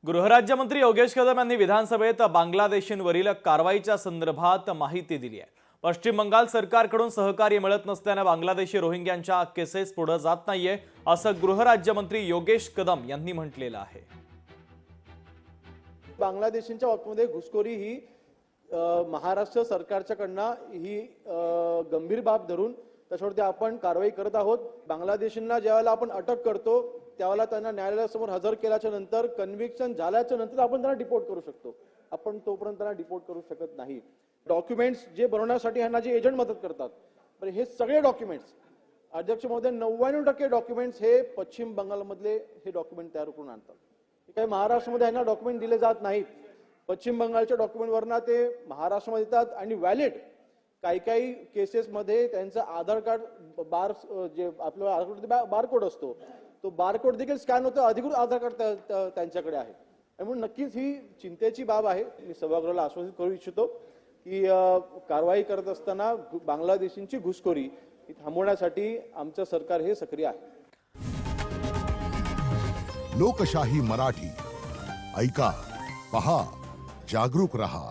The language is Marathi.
गृहराज्यमंत्री योगेश कदम यांनी विधानसभेत बांगलादेशींवरील कारवाईच्या संदर्भात माहिती दिली आहे। पश्चिम बंगाल सरकारकडून सहकार्य मिळत नसल्याने बांगलादेशी रोहिंग्यांच्या केसेस पुढे जात नाहीये असं गृहराज्यमंत्री योगेश कदम यांनी म्हटलेलं आहे। बांगलादेशींच्या बाबतीमध्ये घुसखोरी ही महाराष्ट्र सरकारच्याकडनं ही गंभीर बाब धरून त्याच्यावरती आपण कारवाई करत आहोत। बांगलादेशींना ज्यावेळेला आपण अटक करतो त्यावेळेला त्यांना न्यायालयासमोर हजर केल्याच्या नंतर कन्व्हिक्शन झाल्याच्या नंतर आपण त्यांना डिपोर्ट करू शकतो। आपण तोपर्यंत त्यांना डिपोर्ट करू शकत नाही। डॉक्युमेंट्स जे बनवण्यासाठी ह्यांना जे एजंट मदत करतात, पण हे सगळे डॉक्युमेंट्स अध्यक्ष महोदय 99% डॉक्युमेंट्स हे पश्चिम बंगालमधले हे डॉक्युमेंट तयार करून आणतात। काही महाराष्ट्रामध्ये यांना डॉक्युमेंट दिले जात नाहीत। पश्चिम बंगालच्या डॉक्युमेंटवरना ते महाराष्ट्रामध्ये येतात आणि व्हॅलिड काही केसेसमध्ये त्यांचं आधार कार्ड जे आपलं आधार कार्ड बारकोड असतो तो बारकोड देखील स्कॅन होतो। अधिकृत आधार कार्ड त्यांच्याकडे आहे। म्हणून नक्कीच ही चिंतेची बाब आहे। मी सभागृहाला आश्वासित करू इच्छितो की कारवाई करत असताना बांगलादेशींची घुसखोरी थांबवण्यासाठी आमचं सरकार हे सक्रिय आहे। लोकशाही मराठी ऐका, पहा, जागरूक रहा।